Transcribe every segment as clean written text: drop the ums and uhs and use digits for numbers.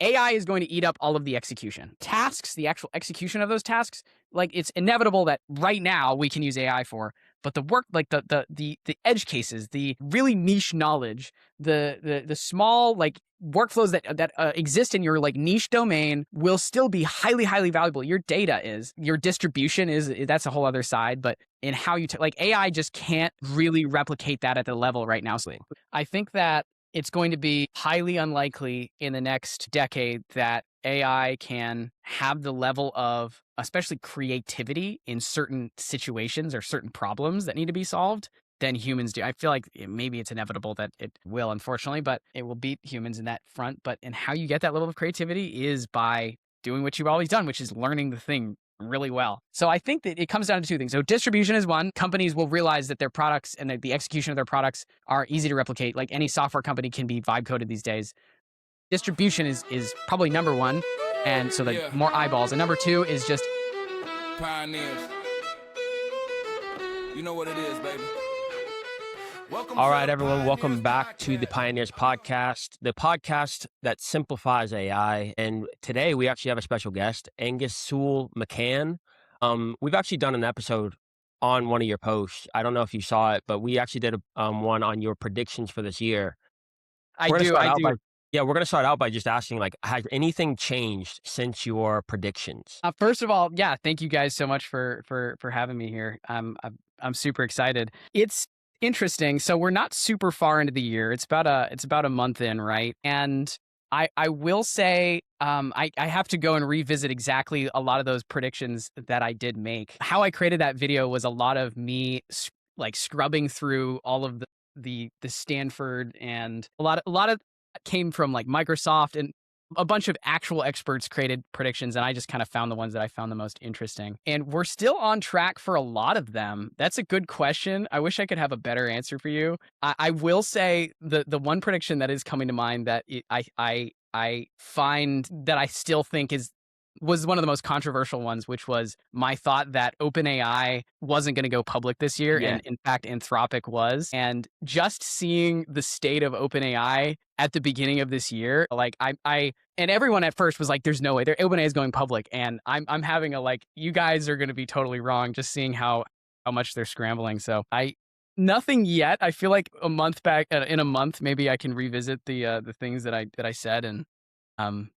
AI is going to eat up all of the execution. Tasks, the actual execution of those tasks, like it's inevitable that right now we can use AI for, but the work, like the edge cases, the really niche knowledge, the small like workflows that exist in your like niche domain will still be highly, highly valuable. Your data is, your distribution is, that's a whole other side, but in how you, like AI just can't really replicate that at the level right now. So I think that it's going to be highly unlikely in the next decade that AI can have the level of, especially creativity in certain situations or certain problems that need to be solved than humans do. I feel like maybe it's inevitable that it will, unfortunately, but it will beat humans in that front. But in how you get that level of creativity is by doing what you've always done, which is learning the thing really well. So I think that it comes down to two things. So distribution is one. Companies will realize that their products and the execution of their products are easy to replicate. Like any software company can be vibe coded these days. Distribution is probably number one. And so the more eyeballs. And number two is just pioneers. You know what it is, baby. All right, everyone, welcome back to the Pioneers Podcast, the podcast that simplifies AI. And today we actually have a special guest, Angus Sewell McCann. We've actually done an episode on one of your posts. I don't know if you saw it, but we actually did one on your predictions for this year. I do. We're going to start out by just asking, like, has anything changed since your predictions? First of all, yeah, thank you guys so much for having me here. I'm super excited. It's interesting. So we're not super far into the year. It's about a month in, right? And I will say I have to go and revisit exactly a lot of those predictions that I did make. How I created that video was a lot of me like scrubbing through all of the Stanford, and a lot of came from like Microsoft, and a bunch of actual experts created predictions, and I just kind of found the ones that I found the most interesting. And we're still on track for a lot of them. That's a good question. I wish I could have a better answer for you. I will say the one prediction that is coming to mind that I find that I still think was one of the most controversial ones, which was my thought that OpenAI wasn't going to go public this year. Yeah. And in fact, Anthropic was. And just seeing the state of OpenAI at the beginning of this year, like I and everyone at first was like, there's no way OpenAI is going public. And I'm having a, like, you guys are going to be totally wrong, just seeing how much they're scrambling. So nothing yet. I feel like a month back, in a month, maybe I can revisit the things that I said, and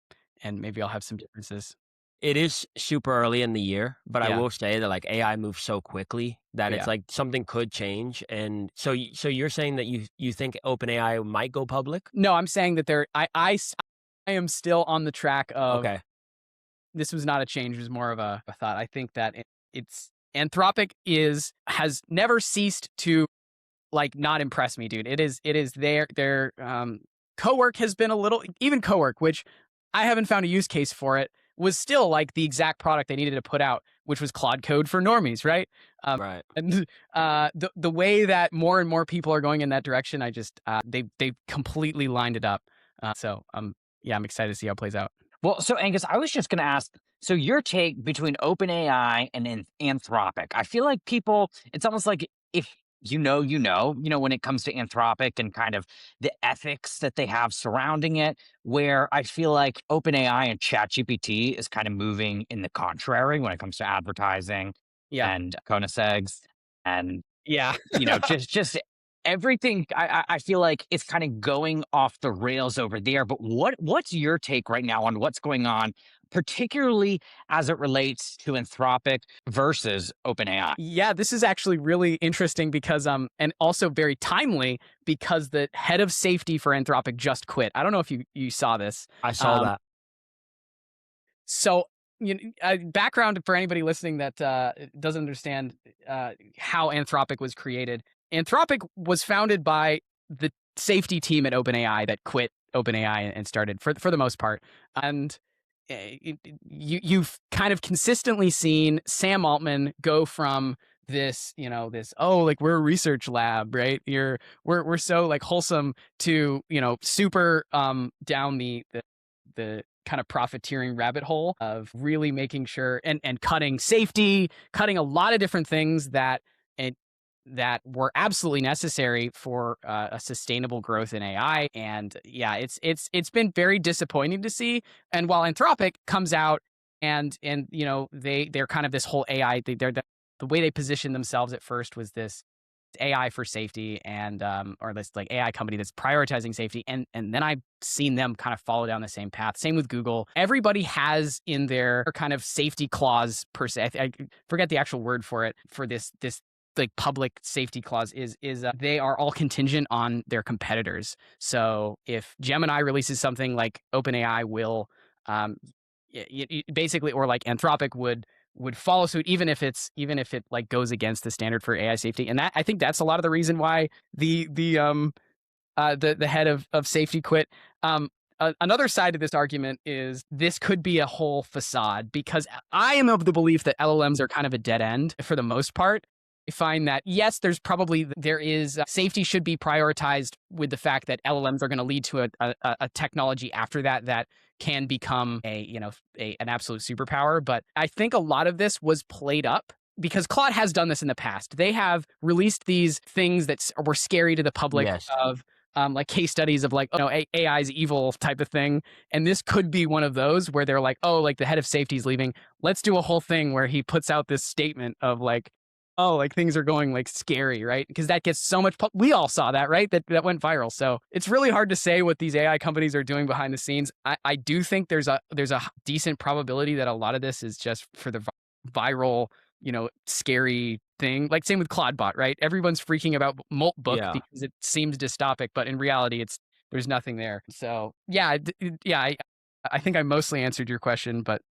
maybe I'll have some differences. It is super early in the year, but Yeah. I will say that like AI moves so quickly that it's Yeah. like something could change. And so you're saying that you think OpenAI might go public? No, I'm saying that I am still on the track of, Okay. this was not a change, it was more of a thought. I think that it's Anthropic has never ceased to like not impress me, dude. It is their Cowork has been a little, even Cowork, which I haven't found a use case for it, was still like the exact product they needed to put out, which was Claude code for normies, right? Right. And the way that more and more people are going in that direction, I just they've completely lined it up. So I'm excited to see how it plays out. Well, so Angus, I was just going to ask, so your take between OpenAI and Anthropic. I feel like it's almost like if you know, when it comes to Anthropic and kind of the ethics that they have surrounding it, where I feel like OpenAI and ChatGPT is kind of moving in the contrary when it comes to advertising and Koenigsegg and, Yeah. just everything. I feel like it's kind of going off the rails over there. But what's your take right now on what's going on, particularly as it relates to Anthropic versus OpenAI? Yeah, this is actually really interesting because and also very timely, because the head of safety for Anthropic just quit. I don't know if you saw this. I saw that. So, background for anybody listening that doesn't understand how Anthropic was created. Anthropic was founded by the safety team at OpenAI that quit OpenAI and started, for the most part. And you've kind of consistently seen Sam Altman go from this, like, we're a research lab, right? We're so like wholesome, to, super down the kind of profiteering rabbit hole of really making sure and cutting safety, cutting a lot of different things that that were absolutely necessary for a sustainable growth in AI. And yeah, it's been very disappointing to see. And while Anthropic comes out and they're kind of this whole AI, they're the way they positioned themselves at first was this AI for safety and or this like AI company that's prioritizing safety, and then I've seen them kind of follow down the same path. Same with Google. Everybody has in their kind of safety clause per se. I forget the actual word for it for this like public safety clause is they are all contingent on their competitors. So if Gemini releases something, like OpenAI will basically, or like Anthropic would follow suit, even if it like goes against the standard for AI safety. And that, I think that's a lot of the reason why the head of safety quit. Another side of this argument is this could be a whole facade, because I am of the belief that LLMs are kind of a dead end for the most part. I find that, yes, there is safety should be prioritized with the fact that LLMs are going to lead to a technology after that can become an absolute superpower. But I think a lot of this was played up because Claude has done this in the past. They have released these things that were scary to the public, Yes. of like case studies of like, AI is evil type of thing. And this could be one of those where they're like, oh, like the head of safety is leaving. Let's do a whole thing where he puts out this statement of like, oh, like things are going like scary, right? Because that gets so much, we all saw that, right? That went viral. So it's really hard to say what these AI companies are doing behind the scenes. I do think there's a decent probability that a lot of this is just for the viral, scary thing. Like same with Cloudbot, right? Everyone's freaking about Moltbot Yeah. because it seems dystopic, but in reality, there's nothing there. So yeah, I think I mostly answered your question, but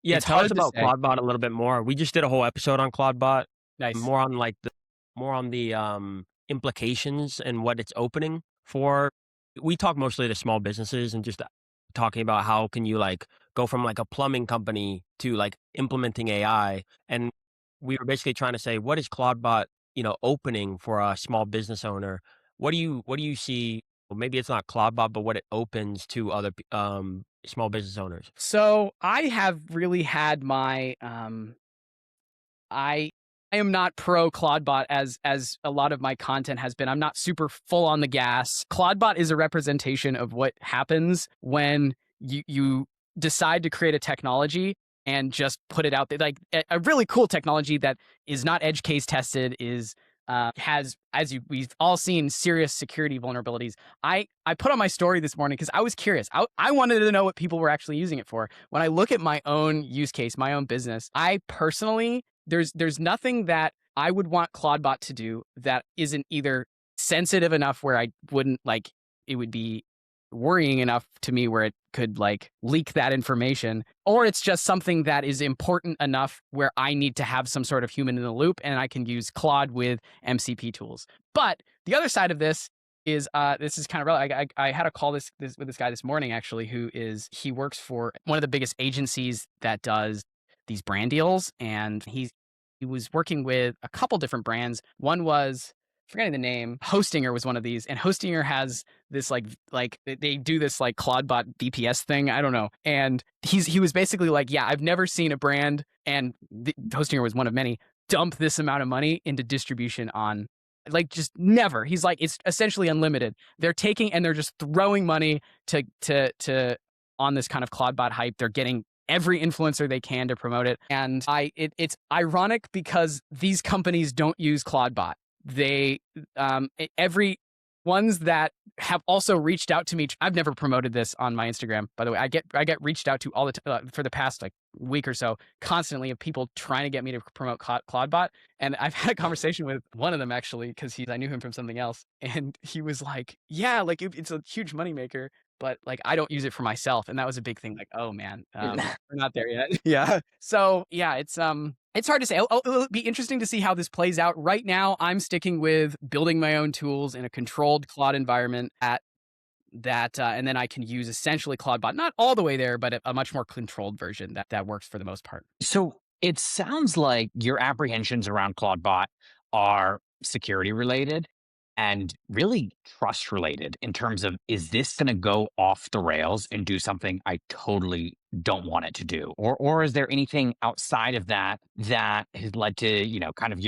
Yeah, it's tell us hard to about say. Clawdbot a little bit more. We just did a whole episode on Clawdbot, Nice. more on the implications and what it's opening for. We talk mostly to small businesses and just talking about how can you like go from like a plumbing company to like implementing AI. And we were basically trying to say, what is Clawdbot, opening for a small business owner? What do you see? Well, maybe it's not Clawdbot, but what it opens to other small business owners. So I have really had my I am not pro Cloudbot as a lot of my content has been. I'm not super full on the gas. Cloudbot is a representation of what happens when you decide to create a technology and just put it out there. Like a really cool technology that is not edge case tested has, we've all seen, serious security vulnerabilities. I put on my story this morning because I was curious. I wanted to know what people were actually using it for. When I look at my own use case, my own business, I personally, there's nothing that I would want Cloudbot to do that isn't either sensitive enough where I wouldn't like, it would be worrying enough to me where it could like leak that information, or it's just something that is important enough where I need to have some sort of human in the loop and I can use Claude with MCP tools. But the other side of this is this is kind of relevant. I had a call with this guy this morning, actually, he works for one of the biggest agencies that does these brand deals, and he was working with a couple different brands. One was, forgetting the name, Hostinger was one of these, and Hostinger has this like they do this like Cloudbot BPS thing, I don't know. And he was basically like, yeah, I've never seen a brand, and Hostinger was one of many, dump this amount of money into distribution on, like, just never. He's like, it's essentially unlimited. They're taking and they're just throwing money to on this kind of Cloudbot hype. They're getting every influencer they can to promote it. And it's ironic because these companies don't use Cloudbot. They every ones that have also reached out to me. I've never promoted this on my Instagram, by the way. I get reached out to all the for the past like week or so, constantly, of people trying to get me to promote Cloudbot. And I've had a conversation with one of them, actually, because I knew him from something else, and he was like, "Yeah, like it's a huge moneymaker, but like I don't use it for myself." And that was a big thing. Like, oh man, we're not there yet. Yeah. So yeah, it's hard to say. It'll be interesting to see how this plays out. Right now, I'm sticking with building my own tools in a controlled Claude environment at that, and then I can use essentially Cloudbot, not all the way there, but a much more controlled version that works for the most part. So it sounds like your apprehensions around Cloudbot are security related and really trust related, in terms of, is this going to go off the rails and do something I totally don't want it to do? Or is there anything outside of that that has led to, kind of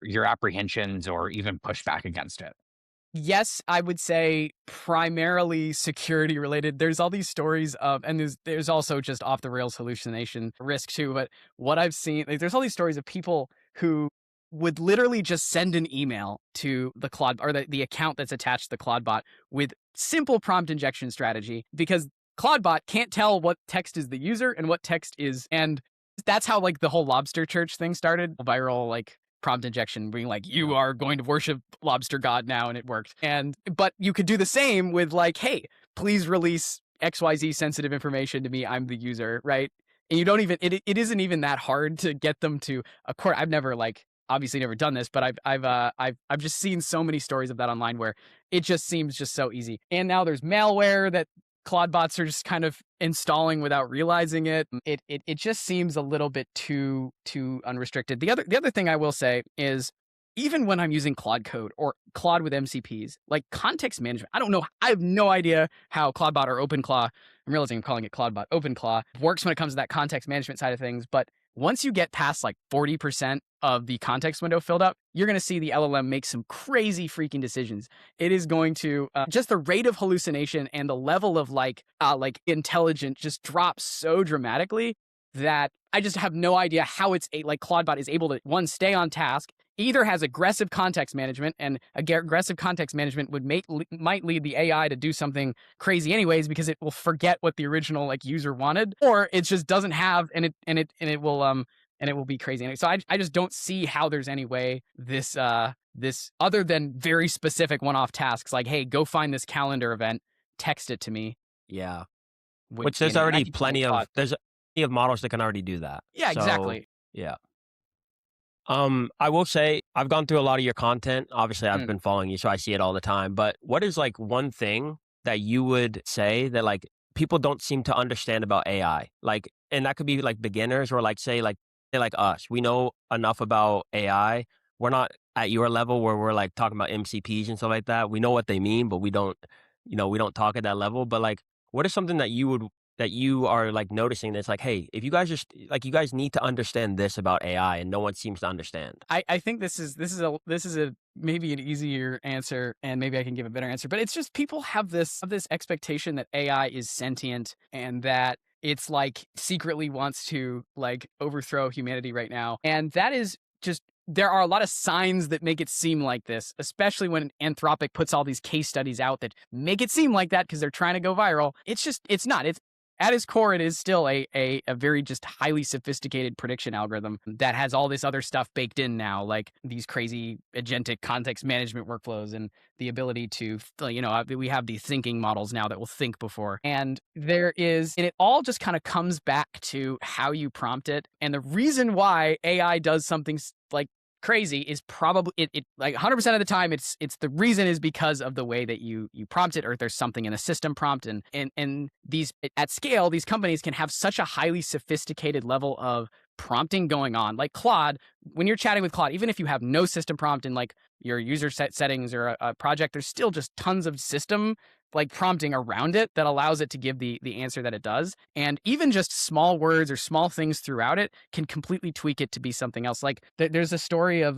your apprehensions or even pushback against it? Yes, I would say primarily security related. There's all these stories of, and there's also just off the rails hallucination risk too. But what I've seen, like, there's all these stories of people who would literally just send an email to the Claude or the account that's attached to the Cloudbot with simple prompt injection strategy because Cloudbot can't tell what text is the user and what text is, and that's how like the whole lobster church thing started, viral like prompt injection being like, you are going to worship lobster god now, and it worked. But you could do the same with like, hey, please release XYZ sensitive information to me, I'm the user, right? And you don't even it isn't even that hard to get them to accord. I've never like obviously never done this, but I've just seen so many stories of that online where it just seems just so easy. And now there's malware that Claudebots are just kind of installing without realizing it. It just seems a little bit too unrestricted. The other thing I will say is, even when I'm using Claude Code or Claude with MCPs, like context management, I don't know. I have no idea how Cloudbot or Openclaw, I'm realizing I'm calling it Cloudbot, Openclaw, works when it comes to that context management side of things. But once you get past like 40% of the context window filled up, you're going to see the LLM make some crazy freaking decisions. It is going to just the rate of hallucination and the level of like intelligent just drops so dramatically that I just have no idea how like Cloudbot is able to, one, stay on task, either has aggressive context management, and aggressive context management might lead the AI to do something crazy anyways because it will forget what the original like user wanted, or it just doesn't have, and it will be crazy. And so I just don't see how there's any way this other than very specific one-off tasks like, hey, go find this calendar event, text it to me. Yeah. Which there's already plenty of models that can already do that. Yeah, so, exactly. Yeah. I will say I've gone through a lot of your content. Obviously, I've been following you, so I see it all the time. But what is like one thing that you would say that like people don't seem to understand about AI? Like, and that could be like beginners or like say like us. We know enough about AI. We're not at your level where we're like talking about MCPs and stuff like that. We know what they mean, but we don't talk at that level. But like, what is something that you are like noticing that's like, hey, if you guys you guys need to understand this about AI and no one seems to understand? I think this is a maybe an easier answer, and maybe I can give a better answer, but it's just people have this expectation that AI is sentient and that it's like secretly wants to like overthrow humanity right now. And that is just, there are a lot of signs that make it seem like this, especially when Anthropic puts all these case studies out that make it seem like that because they're trying to go viral. It's not. It's at its core, it is still a very just highly sophisticated prediction algorithm that has all this other stuff baked in now, like these crazy agentic context management workflows and the ability to, we have these thinking models now that will think before. And it all just kind of comes back to how you prompt it. And the reason why AI does something like crazy is probably it like 100% of the time it's the reason is because of the way that you prompt it, or there's something in a system prompt. And these at scale, these companies can have such a highly sophisticated level of prompting going on. Like Claude, when you're chatting with Claude, even if you have no system prompt in like your user settings or a project, there's still just tons of system like prompting around it that allows it to give the answer that it does. And even just small words or small things throughout it can completely tweak it to be something else. Like there's a story of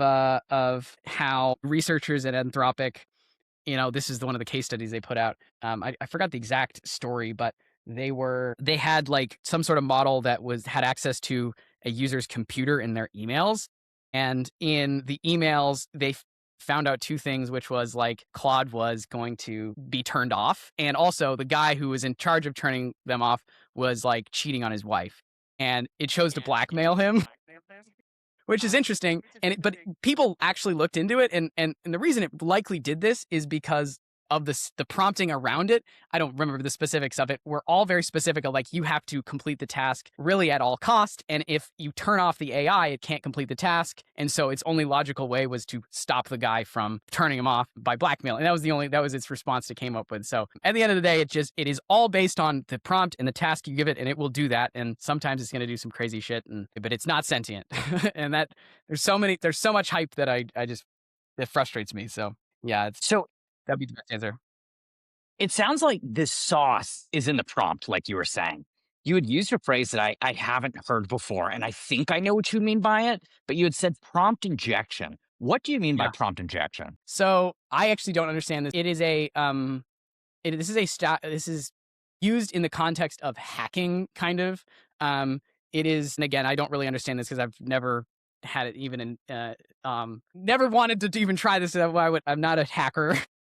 how researchers at Anthropic, this is one of the case studies they put out. I forgot the exact story, but they had like some sort of model that had access to a user's computer in their emails. And in the emails, they found out two things, which was like Claude was going to be turned off. And also the guy who was in charge of turning them off was like cheating on his wife. And it chose to blackmail him, which is interesting. But people actually looked into it. And the reason it likely did this is because of the prompting around it. I don't remember the specifics of it. We're all very specific of like, you have to complete the task really at all cost. And if you turn off the AI, it can't complete the task. And so its only logical way was to stop the guy from turning him off by blackmail. And that was its response it came up with. So at the end of the day, it is all based on the prompt and the task you give it, and it will do that. And sometimes it's going to do some crazy shit, but it's not sentient. And that there's so much hype that it frustrates me. So yeah, that'd be the best answer. It sounds like this sauce is in the prompt, like you were saying. You had used a phrase that I haven't heard before, and I think I know what you mean by it, but you had said prompt injection. What do you mean by Yeah. prompt injection? So I actually don't understand this. It is a this is used in the context of hacking, kind of. It is, and again, I don't really understand this because I've never had it even in, never wanted to even try this. I'm not a hacker,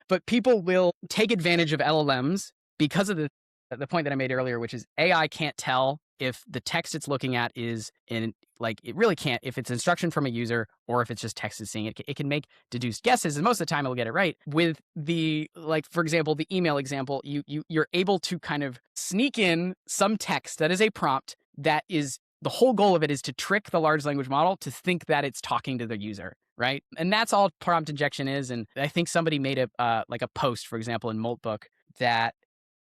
but people will take advantage of LLMs because of the point that I made earlier, which is AI can't tell if the text it's looking at is in, like, it really can't, if it's instruction from a user or if it's just text it's seeing. It can make deduced guesses, and most of the time it'll get it right. With the, like, for example, the email example, you're able to kind of sneak in some text that is a prompt that is, the whole goal of it is to trick the large language model to think that it's talking to the user, right? And that's all prompt injection is. And I think somebody made a post, for example, in Moltbook that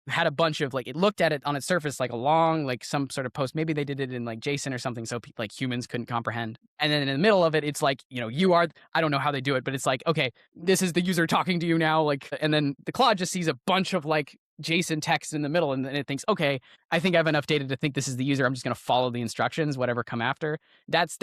had a bunch of, like, it looked at it on its surface like a long, like, some sort of post. Maybe they did it in like JSON or something, so like humans couldn't comprehend. And then in the middle of it, it's like, I don't know how they do it, but it's like, okay, this is the user talking to you now, like, and then the Claude just sees a bunch of like JSON text in the middle, and then it thinks, okay, I think I have enough data to think this is the user. I'm just going to follow the instructions, whatever come after. That's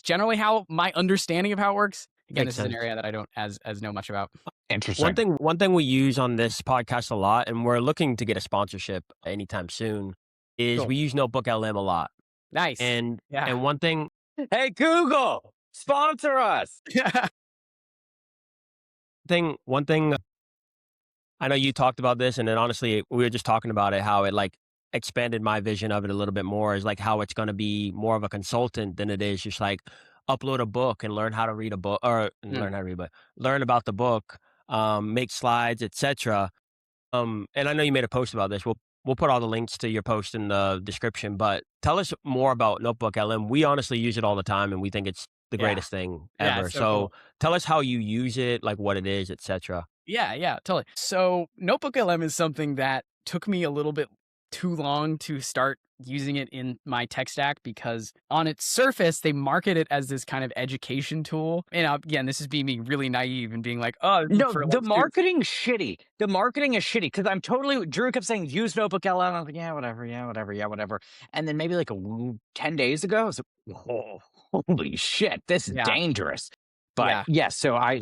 generally how my understanding of how it works. Again, Makes this is an sense. area that I don't as know much about. Interesting. One thing we use on this podcast a lot, and we're looking to get a sponsorship anytime soon, is Cool. we use NotebookLM a lot. Nice. And Yeah. and one thing Hey, Google, sponsor us. one thing I know you talked about this, and then honestly we were just talking about it, how it like expanded my vision of it a little bit more, is like how it's going to be more of a consultant than it is just like upload a book and learn how to read a book, or learn how to read, but learn about the book, make slides, etc. And I know you made a post about this. We'll put all the links to your post in the description, but tell us more about NotebookLM. We honestly use it all the time, and we think it's the Yeah. greatest thing Yeah, ever. it's so So cool. tell us how you use it, like what it is, etc. Yeah, totally. So NotebookLM is something that took me a little bit too long to start using it in my tech stack, because on its surface, they market it as this kind of education tool. And again, this is me really naive and being like, oh, No, for the like students. marketing's shitty. The marketing is shitty because Drew kept saying, use NotebookLM. I was like, yeah, whatever. And then maybe like 10 days ago, I was like, whoa, holy shit, this is Yeah. dangerous. But Yeah. so I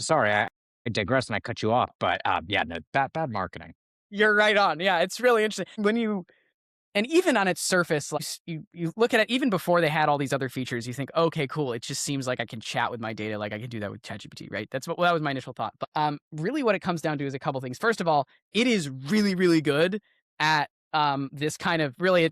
digress and I cut you off. But no, bad marketing. You're right on. Yeah, it's really interesting. And even on its surface, like, you look at it, even before they had all these other features, you think, okay, cool. It just seems like I can chat with my data. Like I can do that with ChatGPT, right? That was my initial thought. But really what it comes down to is a couple things. First of all, it is really, really good at this kind of, really,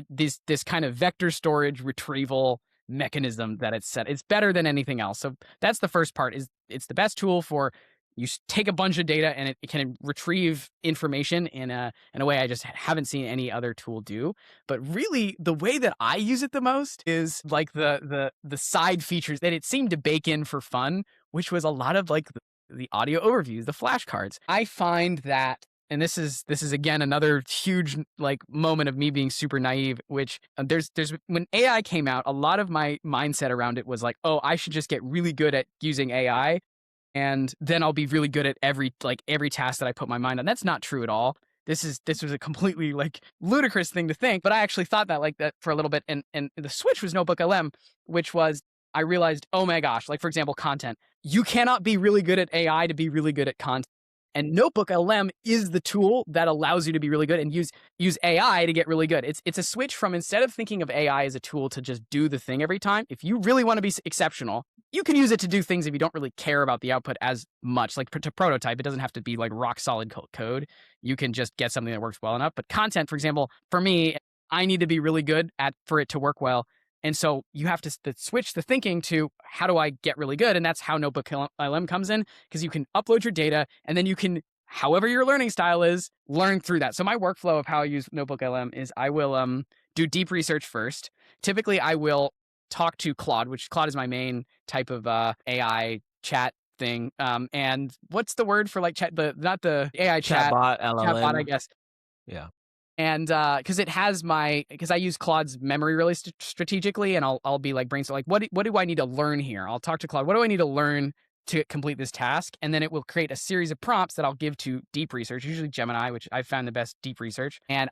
this kind of vector storage retrieval mechanism that it's set. It's better than anything else. So that's the first part. Is it's the best tool for, you take a bunch of data and it can retrieve information in a way I just haven't seen any other tool do. But really, the way that I use it the most is like the side features that it seemed to bake in for fun, which was a lot of like the audio overviews, the flashcards. I find that, and this is again another huge like moment of me being super naive, which there's when AI came out, a lot of my mindset around it was like, oh, I should just get really good at using AI, and then I'll be really good at every task that I put my mind on. That's not true at all. This was a completely like ludicrous thing to think, but I actually thought that like that for a little bit. And the switch was NotebookLM, which was, I realized, oh my gosh, like for example, content. You cannot be really good at AI to be really good at content. And NotebookLM is the tool that allows you to be really good and use AI to get really good. It's a switch from, instead of thinking of AI as a tool to just do the thing every time, if you really want to be exceptional, you can use it to do things if you don't really care about the output as much. Like to prototype, it doesn't have to be like rock solid code. You can just get something that works well enough. But content, for example, for me, I need to be really good for it to work well. And so you have to switch the thinking to, how do I get really good? And that's how NotebookLM comes in, because you can upload your data and then you can, however your learning style is, learn through that. So my workflow of how I use NotebookLM is I will do deep research first. Typically, I will talk to Claude, which Claude is my main type of AI chat thing. And what's the word for like chat? Not the AI chat. Chatbot, LLM. Chatbot, I guess. Yeah. And because I use Claude's memory really strategically, and I'll be like brainstorm, like what do I need to learn here? I'll talk to Claude. What do I need to learn to complete this task. And then it will create a series of prompts that I'll give to deep research, usually Gemini, which I found the best deep research. And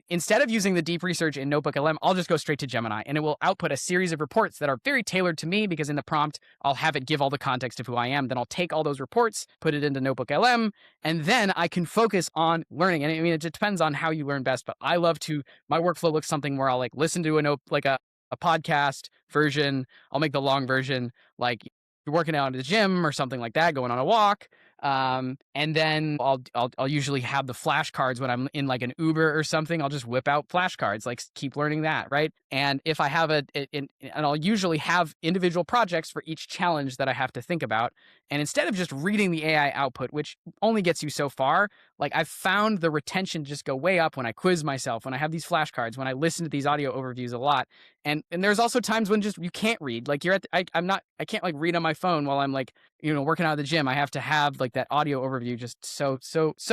instead of using the deep research in NotebookLM, I'll just go straight to Gemini, and it will output a series of reports that are very tailored to me, because in the prompt, I'll have it give all the context of who I am. Then I'll take all those reports, put it into NotebookLM, and then I can focus on learning. And I mean, it depends on how you learn best, but I love to, my workflow looks something where I'll like listen to a podcast version. I'll make the long version, like you're working out at the gym or something like that, going on a walk. And then I'll usually have the flashcards when I'm in like an Uber or something. I'll just whip out flashcards, like keep learning that, right? And if I have and I'll usually have individual projects for each challenge that I have to think about. And instead of just reading the AI output, which only gets you so far, like I've found the retention just go way up when I quiz myself, when I have these flashcards, when I listen to these audio overviews a lot. And there's also times when just you can't read, like I can't like read on my phone while I'm like, working out at the gym. I have to have like that audio overview, just so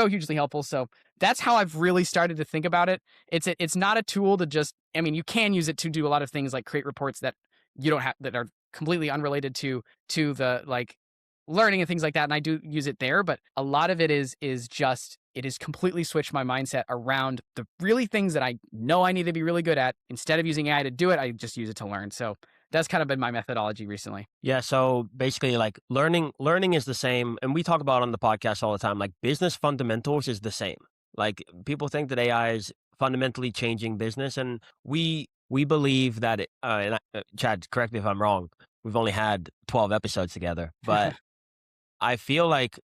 hugely helpful. So that's how I've really started to think about it. It's not a tool to just, I mean, you can use it to do a lot of things like create reports that you don't have, that are completely unrelated to the like learning and things like that. And I do use it there, but a lot of it is just, it has completely switched my mindset around the really things that I know I need to be really good at. Instead of using AI to do it, I just use it to learn. So that's kind of been my methodology recently. Yeah. So basically, like learning is the same. And we talk about on the podcast all the time, like business fundamentals is the same. Like people think that AI is fundamentally changing business. And we believe that, Chad, correct me if I'm wrong. We've only had 12 episodes together, but I feel like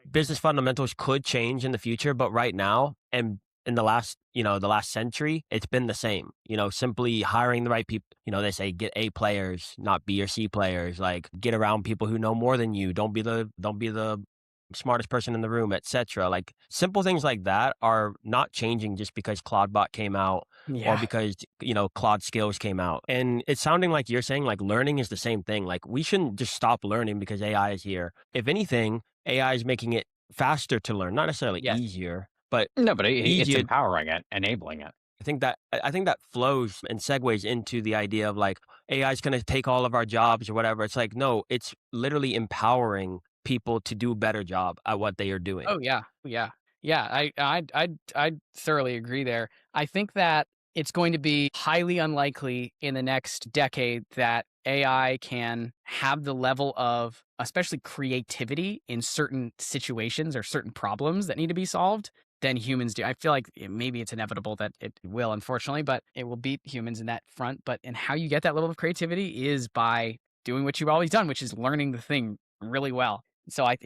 business fundamentals could change in the future, but right now and in the last century, it's been the same. Simply hiring the right people. They say get A players, not B or C players. Like get around people who know more than you. Don't be the smartest person in the room, etc. Like simple things like that are not changing just because Cloudbot came out or because Claude skills came out. And it's sounding like you're saying like learning is the same thing. Like we shouldn't just stop learning because AI is here. If anything, AI is making it faster to learn, not necessarily easier, but No, but it's easier. empowering it, enabling it. I think that flows and segues into the idea of like AI is going to take all of our jobs or whatever. It's like, no, it's literally empowering people to do a better job at what they are doing. Oh yeah. I thoroughly agree there. I think that it's going to be highly unlikely in the next decade that AI can have the level of, especially creativity in certain situations or certain problems that need to be solved than humans do. I feel like maybe it's inevitable that it will, unfortunately, but it will beat humans in that front. But and how you get that level of creativity is by doing what you've always done, which is learning the thing really well. So I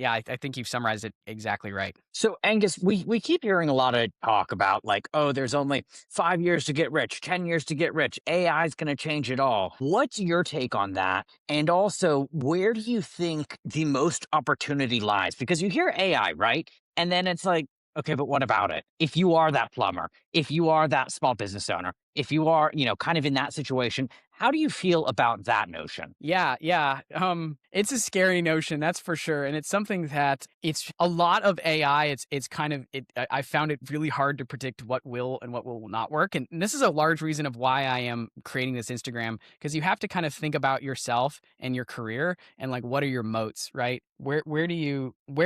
think you've summarized it exactly right. So Angus, we keep hearing a lot of talk about like, oh, there's only 5 years to get rich, 10 years to get rich. AI is going to change it all. What's your take on that? And also, where do you think the most opportunity lies? Because you hear AI, right? And then it's like, okay, but what about it? If you are that plumber, if you are that small business owner, if you are, kind of in that situation, how do you feel about that notion? Yeah. It's a scary notion, that's for sure. And it's something that it's a lot of AI. It's kind of, I found it really hard to predict what will and what will not work. And this is a large reason of why I am creating this Instagram, because you have to kind of think about yourself and your career and like, what are your moats, right? Where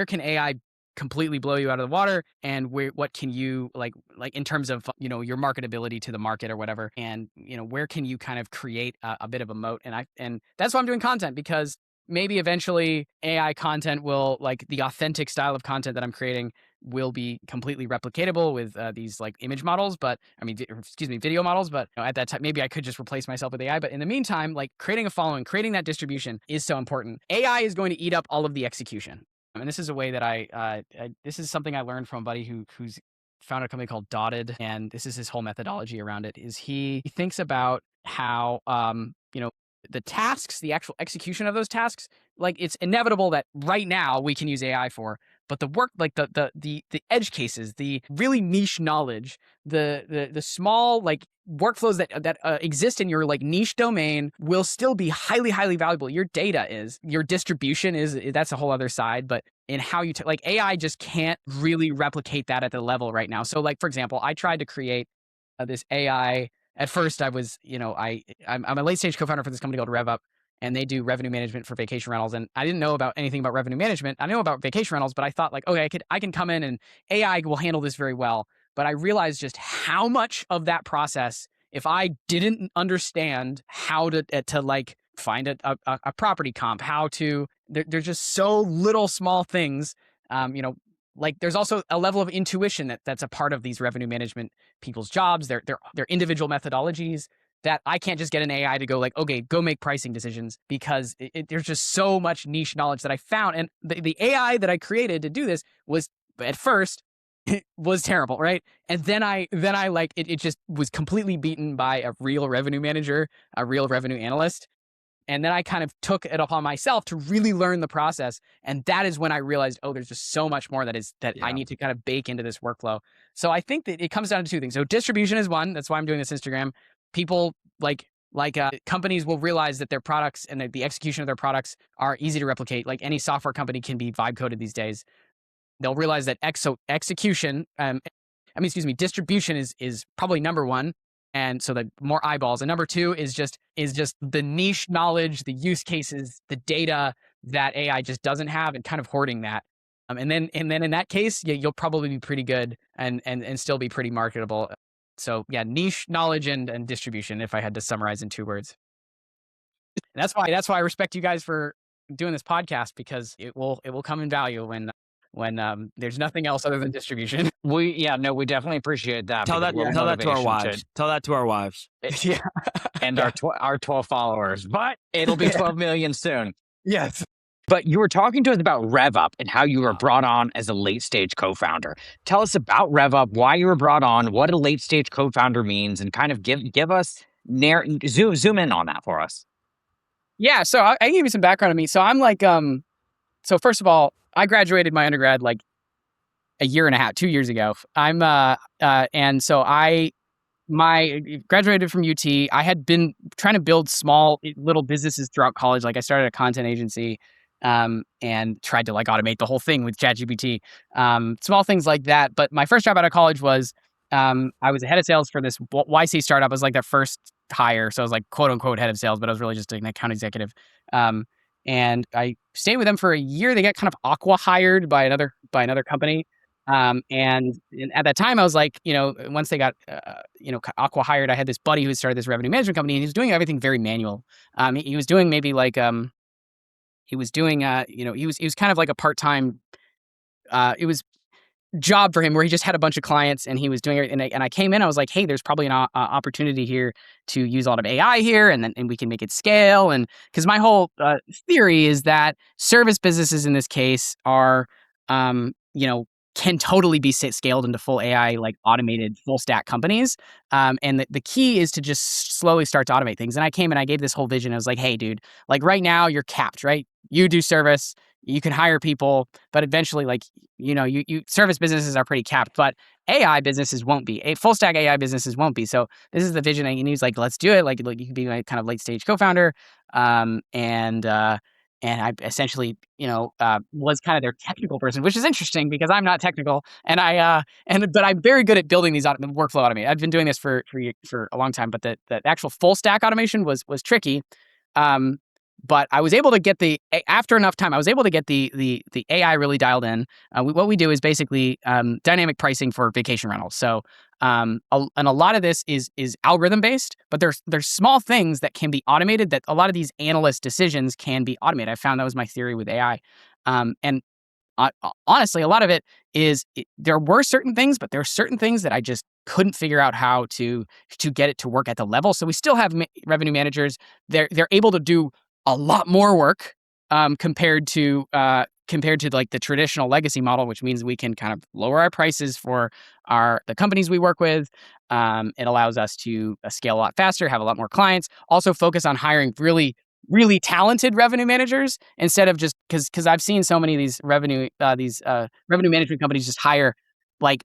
can AI completely blow you out of the water, and what can you like in terms of your marketability to the market or whatever, and where can you kind of create a bit of a moat. And that's why I'm doing content, because maybe eventually AI content will, like the authentic style of content that I'm creating will be completely replicatable with these like image models, but video models. But at that time, maybe I could just replace myself with AI. But in the meantime, like creating a following, creating that distribution is so important. AI is going to eat up all of the execution. And this is a way that this is something I learned from a buddy who's founded a company called Dotted, and this is his whole methodology around it. Is he thinks about how the tasks, the actual execution of those tasks, like it's inevitable that right now we can use AI for, but the work, like the edge cases, the really niche knowledge, the small like workflows that exist in your like niche domain will still be highly, highly valuable. Your data is, your distribution is, that's a whole other side, but in how you, like AI just can't really replicate that at the level right now. So like, for example, I tried to create this AI. At first I was, I'm a late stage co-founder for this company called RevUp. and they do revenue management for vacation rentals. And I didn't know about anything about revenue management. I know about vacation rentals, but I thought like, okay, I can come in and AI will handle this very well. But I realized just how much of that process, if I didn't understand how to like find a property comp, how to, there's just so little small things, like there's also a level of intuition that's a part of these revenue management people's jobs, their individual methodologies, that I can't just get an AI to go like, okay, go make pricing decisions, because there's just so much niche knowledge that I found. And the AI that I created to do this was at first was terrible, right? And then I like it just was completely beaten by a real revenue manager, a real revenue analyst. And then I kind of took it upon myself to really learn the process. And that is when I realized, oh, there's just so much more that I need to kind of bake into this workflow. So I think that it comes down to two things. So distribution is one. That's why I'm doing this Instagram. People like companies will realize that their products and the execution of their products are easy to replicate. Like any software company can be vibe coded these days. They'll realize that execution, distribution is probably number one. And so the more eyeballs. And number two is just the niche knowledge, the use cases, the data that AI just doesn't have, and kind of hoarding that. And then in that case, you'll probably be pretty good and still be pretty marketable. So yeah, niche knowledge and distribution, if I had to summarize in 2 words. And that's why I respect you guys for doing this podcast, because it will come in value when there's nothing else other than distribution. We definitely appreciate that. Tell that to our wives. Tell that to our wives. Yeah. And our 12 followers, but it'll be 12 million soon. Yes. But you were talking to us about RevUp and how you were brought on as a late stage co-founder. Tell us about RevUp, why you were brought on, what a late stage co-founder means, and kind of give us zoom in on that for us. Yeah. So I give you some background on me. So I'm like, so first of all, I graduated my undergrad like a year and a half, 2 years ago. And so I graduated from UT. I had been trying to build small little businesses throughout college. Like I started a content agency, and tried to like automate the whole thing with ChatGPT, small things like that. But my first job out of college was, I was a head of sales for this YC startup. I was like their first hire. So I was like quote unquote head of sales, but I was really just an account executive. And I stayed with them for a year. They got kind of aqua-hired by another company. And at that time, I was like, once they got, aqua-hired, I had this buddy who started this revenue management company, and he was doing everything very manual. He was doing maybe like, he was kind of like a part-time, it was job for him where he just had a bunch of clients and he was doing it. And I came in, I was like, hey, there's probably an opportunity here to use a lot of AI here, and we can make it scale. And because my whole theory is that service businesses in this case are, can totally be scaled into full AI, like automated full stack companies. And the key is to just slowly start to automate things. And I came and I gave this whole vision. I was like, hey, dude, like right now you're capped, right? You do service, you can hire people, but eventually, like, you service businesses are pretty capped, but AI businesses won't be. Full stack AI businesses won't be. So this is the vision. And he's like, let's do it. Like you can be my kind of late stage co-founder. And I essentially, was kind of their technical person, which is interesting because I'm not technical, and but I'm very good at building these workflow automation. I've been doing this for a long time, but the actual full stack automation was tricky. But I was able to get after enough time, I was able to get the AI really dialed in. What we do is basically dynamic pricing for vacation rentals. So, and a lot of this is algorithm based, but there's small things that can be automated, that a lot of these analyst decisions can be automated. I found that was my theory with AI. And honestly, a lot of it is there were certain things, but there are certain things that I just couldn't figure out how to get it to work at the level. So we still have revenue managers. They're able to do a lot more work compared to like the traditional legacy model, which means we can kind of lower our prices for the companies we work with. It allows us to scale a lot faster, have a lot more clients, also focus on hiring really, really talented revenue managers instead of just because I've seen so many of these revenue management companies just hire like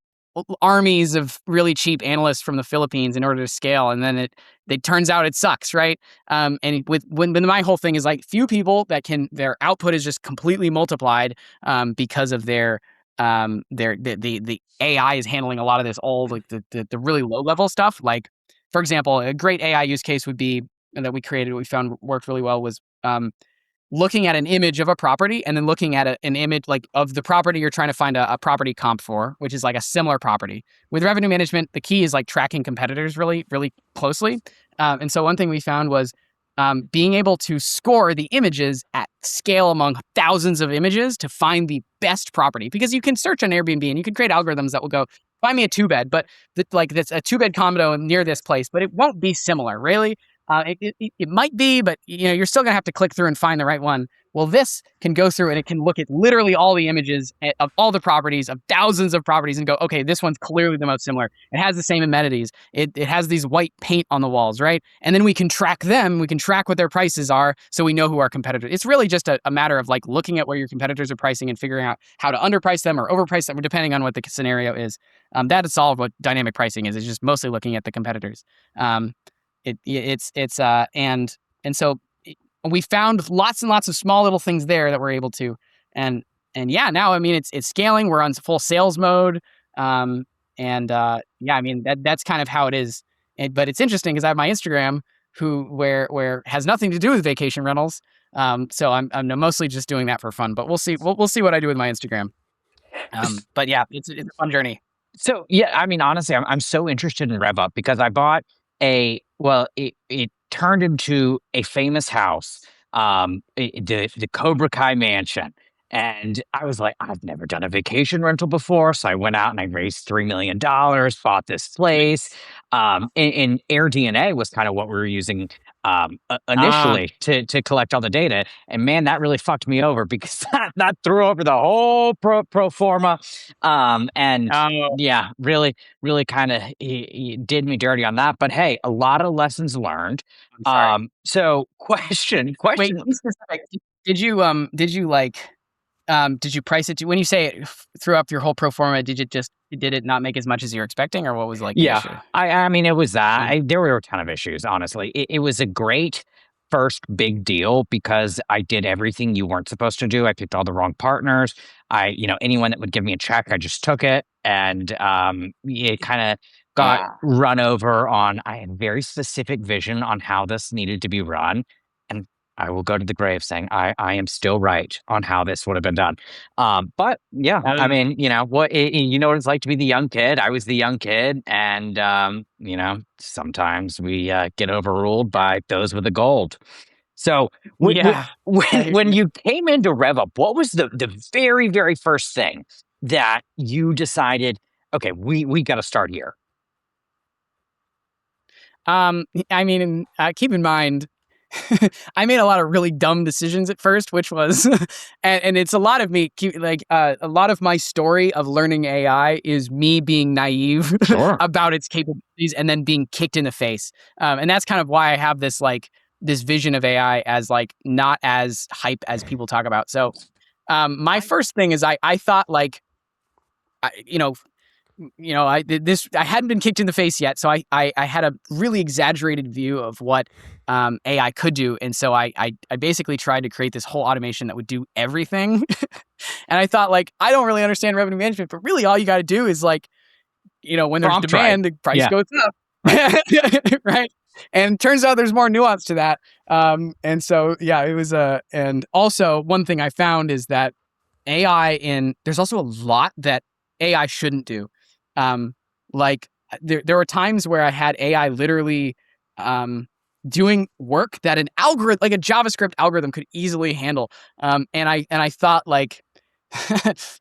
armies of really cheap analysts from the Philippines in order to scale, and then it turns out it sucks, right? And when my whole thing is like few people that their output is just completely multiplied because of the AI is handling a lot of this old, like the really low level stuff. Like, for example, a great AI use case would be, and that we created, we found worked really well, was looking at an image of a property and then looking at an image like of the property you're trying to find a property comp for, which is like a similar property. With revenue management, the key is like tracking competitors really, really closely. And so one thing we found was being able to score the images at scale among thousands of images to find the best property. Because you can search on Airbnb and you can create algorithms that will go, find me a 2-bed, but that's a 2-bed condo near this place, but it won't be similar, really. It might be, but you're still gonna have to click through and find the right one. Well, this can go through and it can look at literally all the images of all the properties of thousands of properties and go, okay, this one's clearly the most similar. It has the same amenities. It has these white paint on the walls, right? And then we can track them. We can track what their prices are, so we know who our competitors. It's really just a matter of like looking at where your competitors are pricing and figuring out how to underprice them or overprice them, depending on what the scenario is. That is all of what dynamic pricing is. It's just mostly looking at the competitors. And so we found lots and lots of small little things there that we're able to, and yeah, now I mean it's scaling. We're on full sales mode, yeah, I mean that's kind of how it is. But it's interesting because I have my Instagram, where has nothing to do with vacation rentals. So I'm mostly just doing that for fun. But we'll see. We'll see what I do with my Instagram. But yeah, it's a fun journey. So yeah, I mean, honestly, I'm so interested in RevUp because I bought it turned into a famous house, the Cobra Kai mansion. And I was like, I've never done a vacation rental before. So I went out and I raised $3 million, bought this place. And AirDNA was kind of what we were using initially to collect all the data. And man, that really fucked me over because that threw over the whole pro forma. Yeah, really, really kind of did me dirty on that. But hey, a lot of lessons learned. So question. Wait, be specific. Did you did you price it when you say it threw up your whole pro forma? Did it not make as much as you were expecting, or what was like the issue? I mean, it was that. There were a ton of issues, honestly. It was a great first big deal because I did everything you weren't supposed to do. I picked all the wrong partners. Anyone that would give me a check, I just took it. And it kind of got run over on. I had very specific vision on how this needed to be run. And I will go to the grave saying I am still right on how this would have been done. But yeah, I mean, you know what it's like to be the young kid. I was the young kid, and sometimes we get overruled by those with the gold. So when you came into RevUp, what was the very, very first thing that you decided, okay, we got to start here? I mean, keep in mind, I made a lot of really dumb decisions at first, which was, and it's a lot of me, a lot of my story of learning AI is me being naive about its capabilities and then being kicked in the face. And that's kind of why I have this vision of AI as not as hype as people talk about. So my first thing is I thought I hadn't been kicked in the face yet, so I had a really exaggerated view of what AI could do, and so I basically tried to create this whole automation that would do everything. And I thought I don't really understand revenue management, but really all you got to do is when there's demand, the price goes up, right? And turns out there's more nuance to that. And so yeah, it was and also one thing I found is that there's also a lot that AI shouldn't do. There were times where I had AI literally doing work that an algorithm, like a JavaScript algorithm, could easily handle. And I thought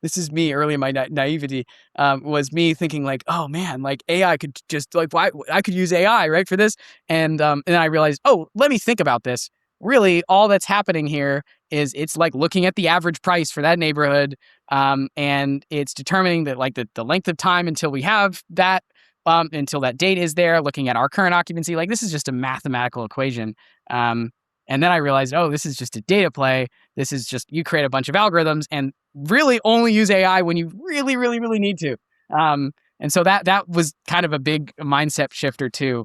this is me early in my naivety, was me thinking oh man, AI could just why I could use AI right for this. And then I realized, oh, let me think about this. Really, all that's happening here is it's looking at the average price for that neighborhood, and it's determining that the length of time until we have that, until that date is there, looking at our current occupancy. This is just a mathematical equation. And then I realized, oh, this is just a data play. This is just, you create a bunch of algorithms and really only use AI when you really, really, really need to. And so that was kind of a big mindset shifter too.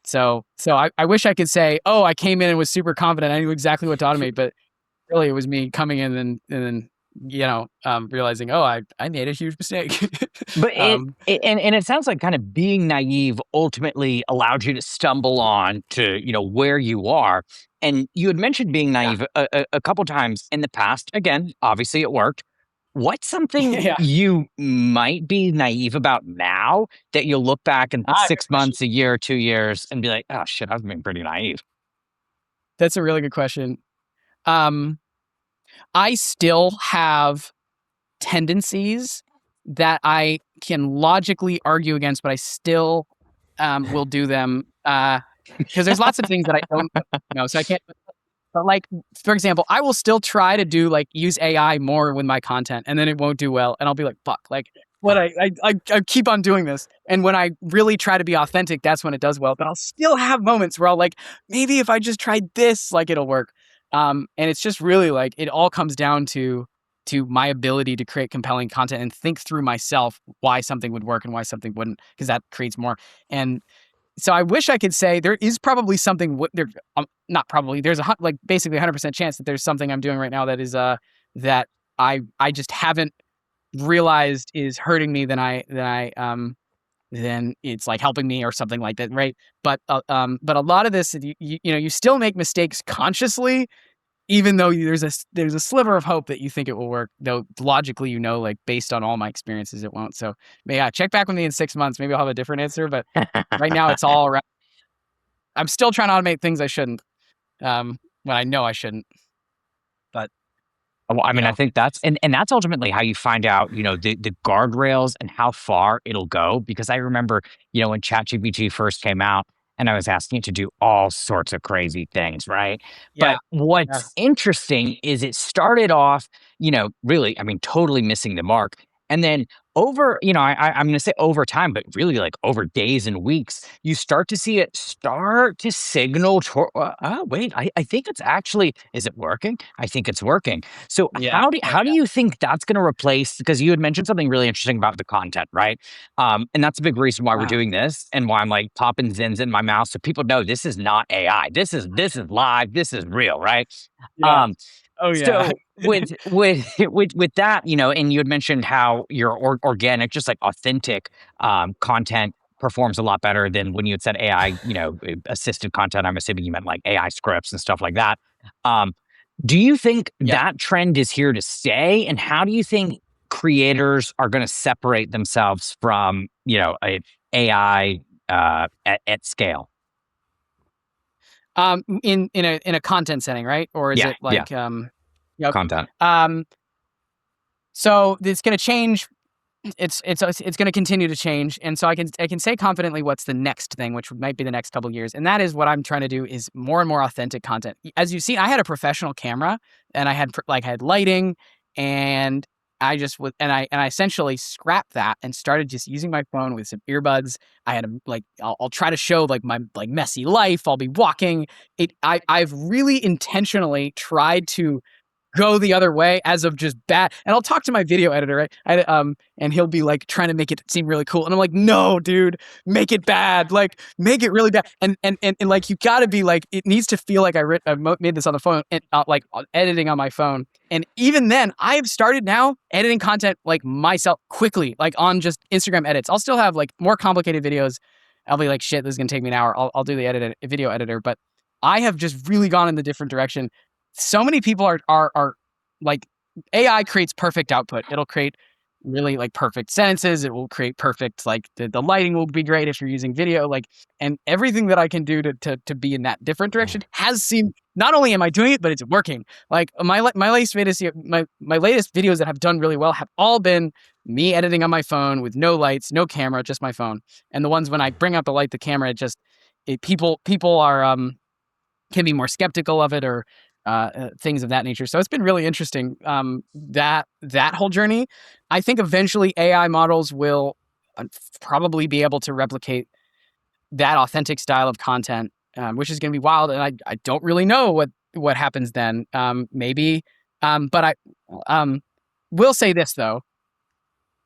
So I wish I could say, oh, I came in and was super confident. I knew exactly what to automate, but really it was me coming in and then realizing, oh, I made a huge mistake. But um, and it sounds like kind of being naive ultimately allowed you to stumble on to, where you are. And you had mentioned being yeah, naive a couple times in the past. Again, obviously it worked. What's something yeah. you might be naive about now that you'll look back in Good 6 months, question. a year, 2 years, and be like, oh shit, I was being pretty naive. That's a really good question. Um, I still have tendencies that I can logically argue against, but I still will do them because there's lots of things that I don't know, so I can't. But like, for example, I will still try to do like use AI more with my content, and then it won't do well, and I'll be like, "Fuck!" Like, what I keep on doing this, and when I really try to be authentic, that's when it does well. But I'll still have moments where I'll like, maybe if I just tried this, like it'll work. And it's just really like it all comes down to my ability to create compelling content and think through myself why something would work and why something wouldn't, because that creates more. And so I wish I could say there is probably something there. Not probably. There's like basically 100% chance that there's something I'm doing right now that is that I just haven't realized is hurting me than it's like helping me or something like that, right? But a lot of this, you still make mistakes consciously, even though there's a sliver of hope that you think it will work, though logically, like based on all my experiences, it won't. So yeah, check back with me in 6 months. Maybe I'll have a different answer, but right now it's all around. I'm still trying to automate things I shouldn't, when I know I shouldn't. But Well, I you mean, I know, think and that's ultimately how you find out, the guardrails and how far it'll go. Because I remember, when ChatGPT first came out and I was asking it to do all sorts of crazy things, right? yeah, But what's yes, interesting is it started off, really, I mean, totally missing the mark. And then over, I'm going to say over time, but really like over days and weeks, you start to see it start to signal, oh, wait, I think it's actually, is it working? I think it's working. So yeah, how do you think that's going to replace? Because you had mentioned something really interesting about the content, right? And that's a big reason why we're uh, doing this, and why I'm like popping zins in my mouth so people know this is not AI. This is live. This is real, right? yeah, Um, oh yeah, so with that, and you had mentioned how your organic, just like authentic content performs a lot better than when you had said AI, assisted content. I'm assuming you meant like AI scripts and stuff like that. Um, do you think yeah. that trend is here to stay? And how do you think creators are going to separate themselves from, AI at scale? In a content setting, right? Or is Yeah, it yeah, like okay. content. Um, so it's going to change. It's going to continue to change, and so I can say confidently what's the next thing, which might be the next couple of years, and that is what I'm trying to do is more and more authentic content. As you've seen, I had a professional camera, and I had lighting, and I just was, and I essentially scrapped that and started just using my phone with some earbuds. I had I'll try to show like my like messy life. I'll be walking. I've really intentionally tried to go the other way as of just bad. And I'll talk to my video editor, right? And he'll be like trying to make it seem really cool. And I'm like, no, dude, make it bad. Like, make it really bad. And like, you gotta be like, it needs to feel like I made this on the phone and editing on my phone. And even then, I've started now editing content like myself quickly, like on just Instagram edits. I'll still have like more complicated videos. I'll be like, shit, this is gonna take me an hour. I'll do the video editor, but I have just really gone in the different direction. So many people are like, AI creates perfect output. It'll create really like perfect sentences. It will create perfect, like the lighting will be great if you're using video, like, and everything that I can do to be in that different direction has seemed, not only am I doing it, but it's working. Like my latest videos, my latest videos that have done really well have all been me editing on my phone with no lights, no camera, just my phone. And the ones when I bring out the light, the camera, people are can be more skeptical of it, or things of that nature. So it's been really interesting, that whole journey. I think eventually AI models will probably be able to replicate that authentic style of content, which is going to be wild. And I don't really know what happens then. Maybe, but I will say this though.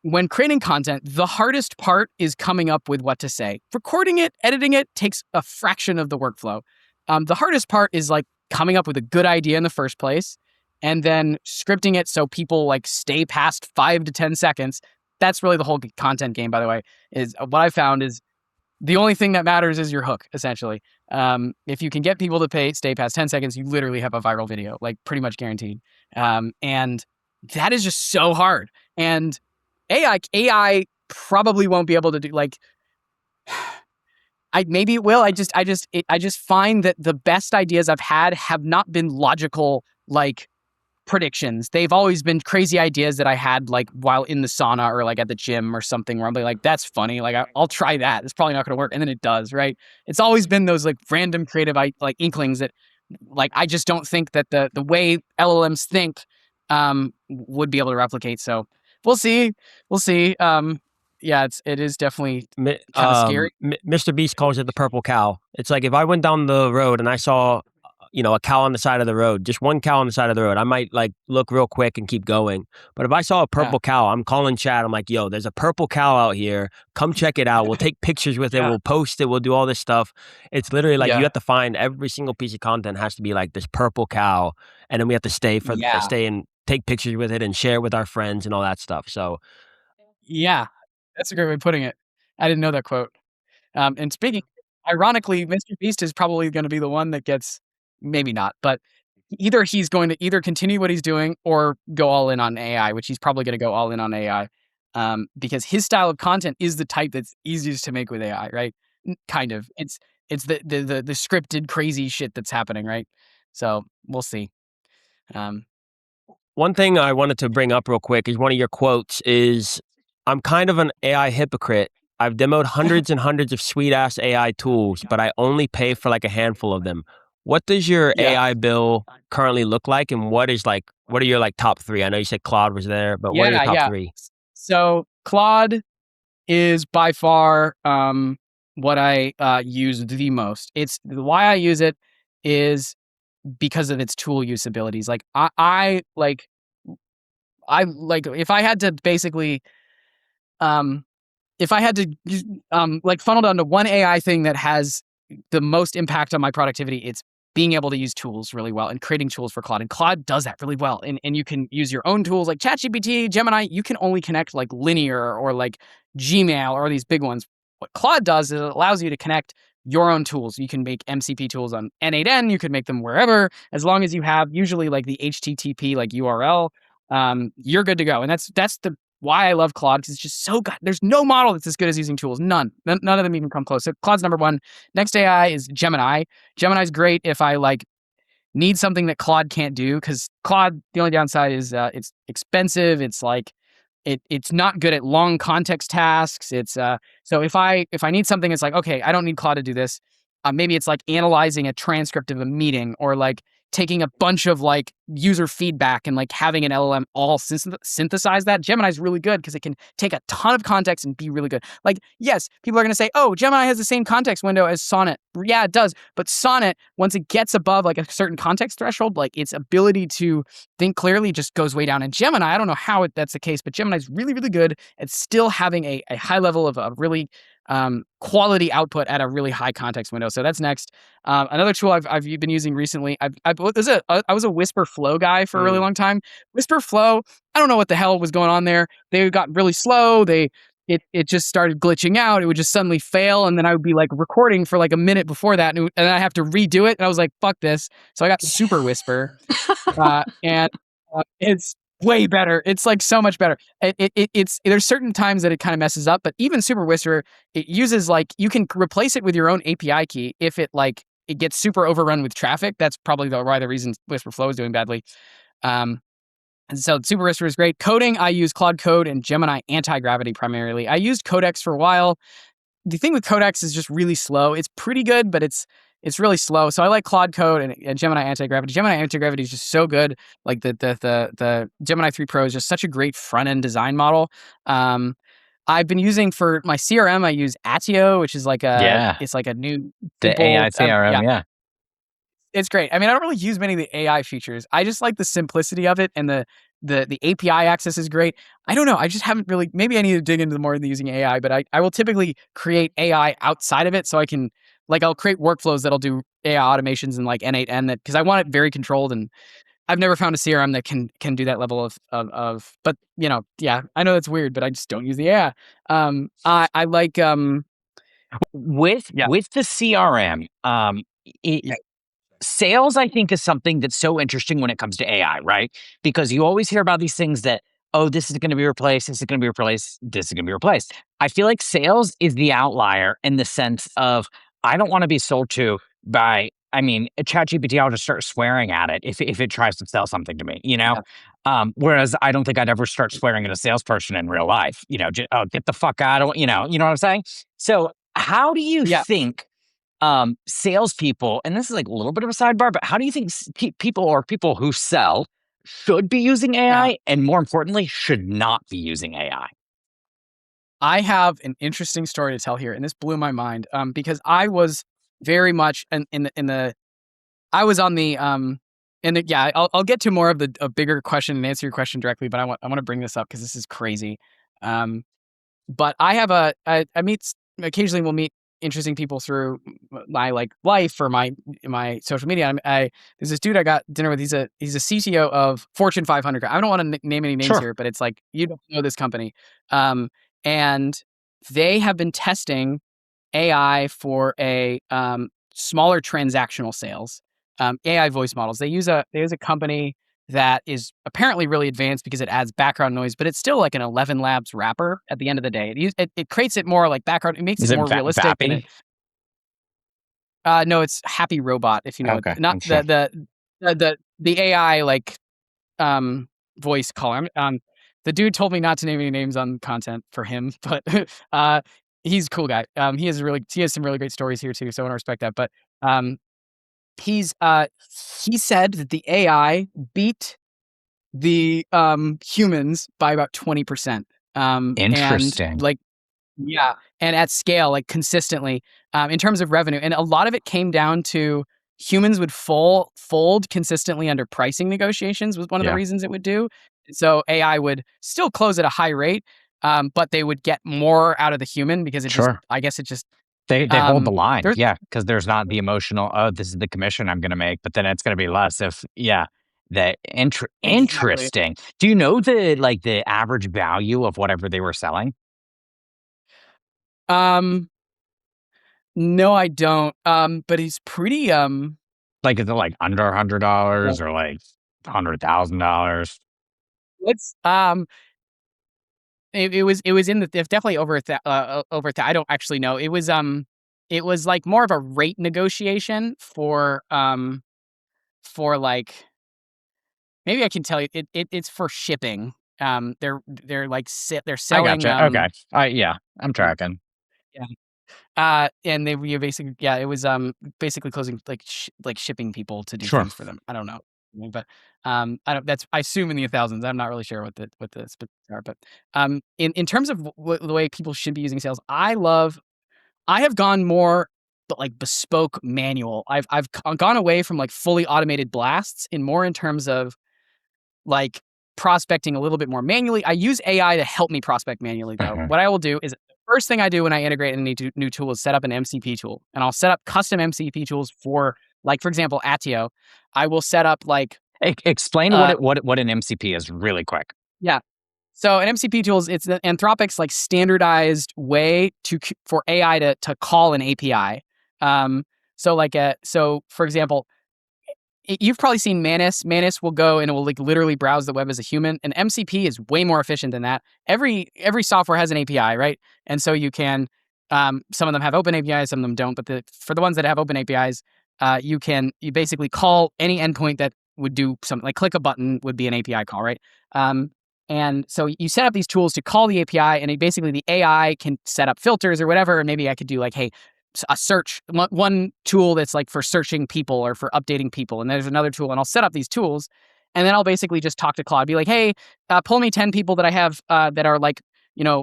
When creating content, the hardest part is coming up with what to say. Recording it, editing it takes a fraction of the workflow. The hardest part is like coming up with a good idea in the first place, and then scripting it so people like stay past 5 to 10 seconds. That's really the whole content game, by the way. Is what I found is the only thing that matters is your hook, essentially. If you can get people to stay past 10 seconds, you literally have a viral video, like pretty much guaranteed. And that is just so hard. And AI probably won't be able to do like. Maybe it will. I just find that the best ideas I've had have not been logical, like predictions. They've always been crazy ideas that I had like while in the sauna or like at the gym or something where I'm like, that's funny. Like I'll try that. It's probably not going to work. And then it does, right? It's always been those like random creative like inklings that like, I just don't think that the way LLMs think would be able to replicate. So we'll see. We'll see. Yeah, it is definitely kind of scary. Mr. Beast calls it the purple cow. It's like if I went down the road and I saw, a cow on the side of the road, just one cow on the side of the road, I might like look real quick and keep going. But if I saw a purple cow, I'm calling chat. I'm like, yo, there's a purple cow out here. Come check it out. We'll take pictures with it. We'll post it. We'll do all this stuff. It's literally like you have to find every single piece of content has to be like this purple cow. And then we have to stay and take pictures with it and share with our friends and all that stuff. So yeah, that's a great way of putting it. I didn't know that quote. And speaking, ironically, Mr. Beast is probably going to be the one that gets, maybe not, but either he's going to either continue what he's doing or go all in on AI, which he's probably going to go all in on AI, because his style of content is the type that's easiest to make with AI, right? Kind of. It's the scripted crazy shit that's happening, right? So we'll see. One thing I wanted to bring up real quick is one of your quotes is, I'm kind of an AI hypocrite. I've demoed hundreds and hundreds of sweet ass AI tools, but I only pay for like a handful of them. What does your AI bill currently look like? And what are your like top three? I know you said Claude was there, but what are your top three? So Claude is by far what I use the most. It's why I use it is because of its tool use abilities. Like I like if I had to basically if I had to like funnel down to one AI thing that has the most impact on my productivity, it's being able to use tools really well and creating tools for Claude. And Claude does that really well. And you can use your own tools like ChatGPT, Gemini. You can only connect like Linear or like Gmail or these big ones. What Claude does is it allows you to connect your own tools. You can make MCP tools on N8N. You can make them wherever, as long as you have usually like the HTTP like URL. You're good to go. And that's the why I love Claude, because it's just so good. There's no model that's as good as using tools. None of them even come close. So Claude's number one. Next AI is Gemini. Gemini's great if I like need something that Claude can't do, because Claude, the only downside is it's expensive. It's like it's not good at long context tasks. It's so if I need something, it's like, okay, I don't need Claude to do this. Maybe it's like analyzing a transcript of a meeting, or like taking a bunch of like user feedback and like having an LLM all synthesize that. Gemini's really good because it can take a ton of context and be really good. Like, yes, people are going to say, oh, Gemini has the same context window as Sonnet. Yeah, it does. But Sonnet, once it gets above like a certain context threshold, like its ability to think clearly just goes way down. And Gemini, I don't know how that's the case, but Gemini's really, really good at still having a high level of a really quality output at a really high context window. So that's next. Another tool I've been using recently, I was a Whisper Flow guy for a really long time. Whisper Flow, I don't know what the hell was going on there. They got really slow. It just started glitching out. It would just suddenly fail, and then I would be like recording for like a minute before that, and then I have to redo it. And I was like, fuck this. So I got Super Whisper, and it's way better. It's like so much better. It's there's certain times that it kind of messes up, but even Super Whisper, it uses like, you can replace it with your own API key if it gets super overrun with traffic. That's probably the reason Whisper Flow is doing badly. And so Super Whisper is great. Coding, I use Claude Code and Gemini Anti-Gravity primarily. I used Codex for a while. The thing with Codex is just really slow. It's pretty good, but it's really slow. So I like Claude Code and Gemini Anti-Gravity. Gemini Anti-Gravity is just so good. Like the Gemini 3 Pro is just such a great front-end design model. I've been using for my CRM, I use Attio, which is like it's like a new the AI CRM, It's great. I mean, I don't really use many of the AI features. I just like the simplicity of it, and the API access is great. I don't know. I just haven't really, maybe I need to dig into more than using AI, but I will typically create AI outside of it, so I can, like, I'll create workflows that'll do AI automations in like N8N, because I want it very controlled, and I've never found a CRM that can do that level of. But yeah, I know that's weird, but I just don't use the AI. I like With yeah the CRM, yeah sales, I think, is something that's so interesting when it comes to AI, right? Because you always hear about these things that, oh, this is going to be replaced, this is going to be replaced, this is going to be replaced. I feel like sales is the outlier in the sense of I don't want to be sold to by, I mean, a ChatGPT, I'll just start swearing at it if it tries to sell something to me, you know? yeah Whereas I don't think I'd ever start swearing at a salesperson in real life, oh, get the fuck out of, you know what I'm saying? So, how do you yeah. think salespeople, and this is like a little bit of a sidebar, but how do you think people who sell should be using Yeah. AI, and more importantly, should not be using AI? I have an interesting story to tell here, and this blew my mind. Because I was very much in the I was on the yeah. I'll get to more of a bigger question and answer your question directly, but I want to bring this up because this is crazy. Um, but I have I meet occasionally we'll meet interesting people through my like life or my social media. There's this dude I got dinner with. He's a CTO of Fortune 500. I don't want to name any names Sure. here, but it's like you don't know this company. And they have been testing AI for a smaller transactional sales, AI voice models. They use a company that is apparently really advanced because it adds background noise, but it's still like an 11 Labs wrapper at the end of the day. It creates it more like background. It makes Is it it more realistic. And Vappy? no, it's Happy Robot. If you know it, Okay, not I'm sure. the AI like voice caller. The dude told me not to name any names on content for him, but he's a cool guy. He has some really great stories here too, so I want to respect that. But he said that the AI beat the humans by about 20%. And Interesting. like yeah, and at scale, like consistently, in terms of revenue, and a lot of it came down to humans would fold consistently under pricing negotiations was one of the Yeah, reasons it would do. So AI would still close at a high rate, but they would get more out of the human because sure. I guess it just They hold the line, there's yeah, because there's not the emotional, oh, this is the commission I'm going to make, but then it's going to be less if, yeah. That exactly. interesting. Do you know the average value of whatever they were selling? Um, no, I don't. But he's pretty Like, is it like under yeah. $100 or like $100,000? It's it was in the it's definitely I don't actually know. It was like more of a rate negotiation for like maybe I can tell you it's for shipping. They're like they're I selling gotcha. Okay. Yeah, I'm tracking. yeah. And they were basically it was basically closing like like shipping people to do Sure. things for them. I don't know. But I don't I assume in the thousands. I'm not really sure what the specifics are, but in terms of the way people should be using sales, I have gone more but like bespoke manual. I've gone away from like fully automated blasts and more in terms of like prospecting a little bit more manually. I use AI to help me prospect manually though. Mhm. What I will do is the first thing I do when I integrate a new tool is set up an MCP tool. And I'll set up custom MCP tools for like for example, Attio. I will set up like Explain uh what an MCP is really quick. yeah. So an MCP tool is it's the Anthropic's like standardized way for AI to call an API. So for example, you've probably seen Manus. Manus will go and it will like literally browse the web as a human. An MCP is way more efficient than that. Every software has an API, right? And so you can some of them have open APIs, some of them don't. But for the ones that have open APIs, you basically call any endpoint that would do something like click a button would be an API call, right? And so you set up these tools to call the API, and basically the AI can set up filters or whatever. And maybe I could do like, hey, a search one tool that's like for searching people or for updating people, and there's another tool, and I'll set up these tools, and then I'll basically just talk to Claude, be like, hey, pull me 10 people that I have that are like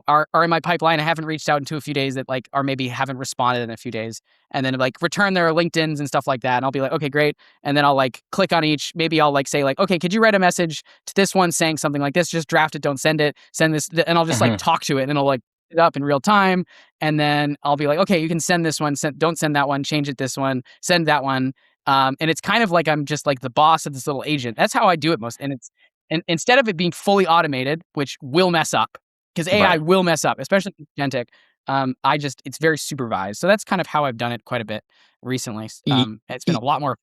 are in my pipeline. I haven't reached out into a few days that like or maybe haven't responded in a few days, and then like return their LinkedIn's and stuff like that, and I'll be like, okay, great, and then I'll like click on each. Maybe I'll like say like, okay, could you write a message to this one saying something like this? Just draft it, don't send it. Send this, and I'll just like Mhm. talk to it, and it'll like it up in real time. And then I'll be like, okay, you can send this one, don't send that one, change it this one, send that one. And it's kind of like I'm just like the boss of this little agent. That's how I do it most. And instead of it being fully automated, which will mess up, because AI Right. will mess up, especially agentic. It's very supervised. So that's kind of how I've done it quite a bit recently. Y- It's been a lot more.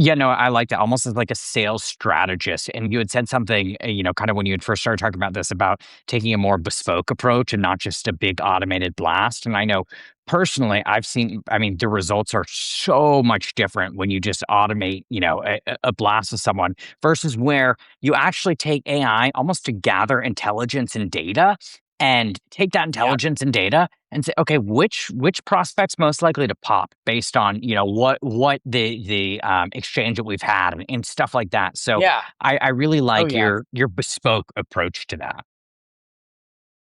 Yeah, no, I like that. Almost as like a sales strategist. And you had said something, kind of when you had first started talking about this, about taking a more bespoke approach and not just a big automated blast. And I know personally, I mean, the results are so much different when you just automate, a blast of someone versus where you actually take AI almost to gather intelligence and data and take that Yeah. intelligence and data and say, okay, which prospect's most likely to pop based on what the exchange that we've had and stuff like that. So Yeah. I really Oh like yeah. your bespoke approach to that.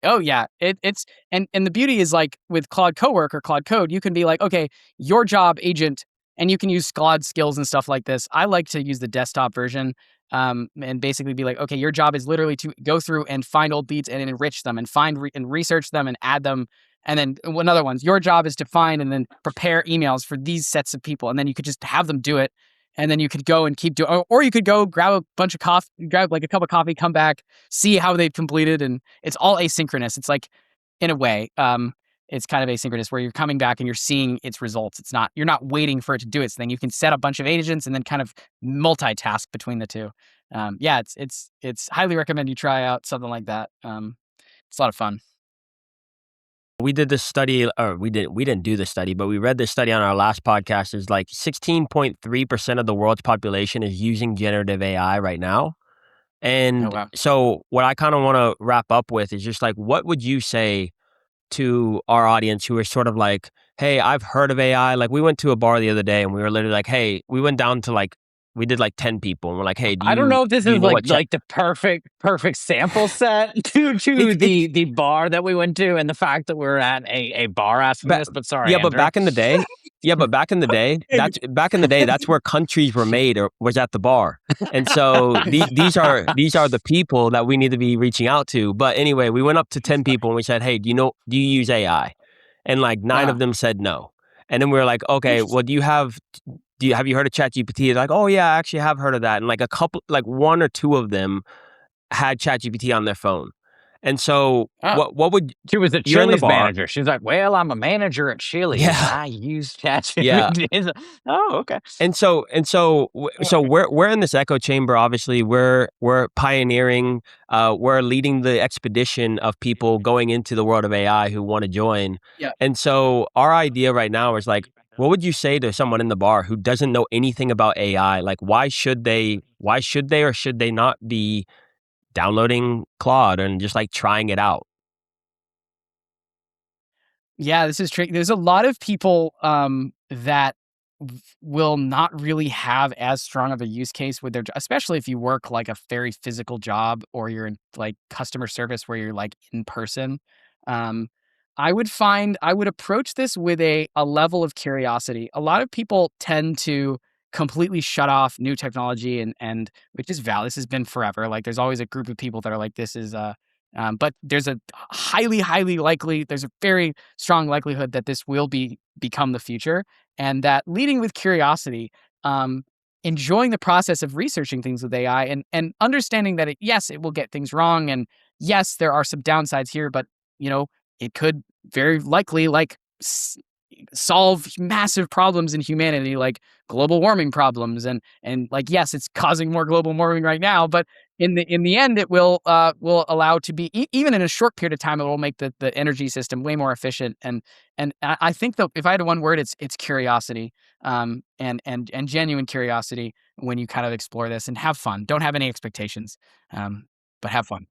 Oh yeah, it's and the beauty is like with Claude Cowork or Claude Code, you can be like, okay, your job agent, and you can use Claude skills and stuff like this. I like to use the desktop version, and basically be like, okay, your job is literally to go through and find old leads and enrich them and and research them and add them. And then another one's your job is to find and then prepare emails for these sets of people, and then you could just have them do it, and then you could go and keep doing, or you could go grab a bunch of coffee, grab like a cup of coffee, come back, see how they've completed, and it's all asynchronous. It's like, in a way, it's kind of asynchronous where you're coming back and you're seeing its results. You're not waiting for it to do its thing. You can set a bunch of agents and then kind of multitask between the two. Yeah, it's highly recommend you try out something like that. It's a lot of fun. We did this study, or we didn't do the study, but we read this study on our last podcast. Is like 16.3% of the world's population is using generative AI right now. Oh And wow. so what I kind of want to wrap up with is just like, what would you say to our audience who are sort of like, hey, I've heard of AI. Like we went to a bar the other day and we were literally like, hey, we went down to like, we did like 10 people and we're like, hey, I don't know if this do you is know like what chat? like the perfect sample set to the bar that we went to and the fact that we're at a bar asking Ba this, but sorry, Yeah, but Andrew. back in the day that's where countries were made, or was at the bar. And so these are the people that we need to be reaching out to. But anyway, we went up to 10 people and we said, "Hey, do you use AI?" And like 9 of Uh, them said no. And then we were like, "Okay, well, have you heard of ChatGPT?" They're like, "Oh yeah, I actually have heard of that." And like a couple, like 1 or 2 of them had ChatGPT on their phone. And so oh, what would She was a you're in the Chili's bar. manager. She's like, "Well, I'm a manager at Chili's. Yeah. I use Yeah. ChatGPT." Oh, okay. So we're in this echo chamber. Obviously, we're pioneering. We're leading the expedition of people going into the world of AI who want to join. yeah. And so our idea right now is like, what would you say to someone in the bar who doesn't know anything about AI? Like, why should they? Why should they or should they not be downloading Claude and just like trying it out? Yeah, this is tricky. There's a lot of people that will not really have as strong of a use case with especially if you work like a very physical job or you're in like customer service where you're like in person. Um, I would approach this with a level of curiosity. A lot of people tend to completely shut off new technology and which is valid. This has been forever. Like there's always a group of people that are like, this is but there's a highly likely, there's a very strong likelihood that this will become the future, and that leading with curiosity, um, enjoying the process of researching things with AI, and understanding that yes, it will get things wrong, and yes, there are some downsides here, but you know, it could very likely solve massive problems in humanity, like global warming problems, and like yes, it's causing more global warming right now, but in the end, it will allow to be even in a short period of time, it will make the energy system way more efficient. And I think that if I had one word, it's curiosity, and genuine curiosity when you kind of explore this and have fun. Don't have any expectations, but have fun.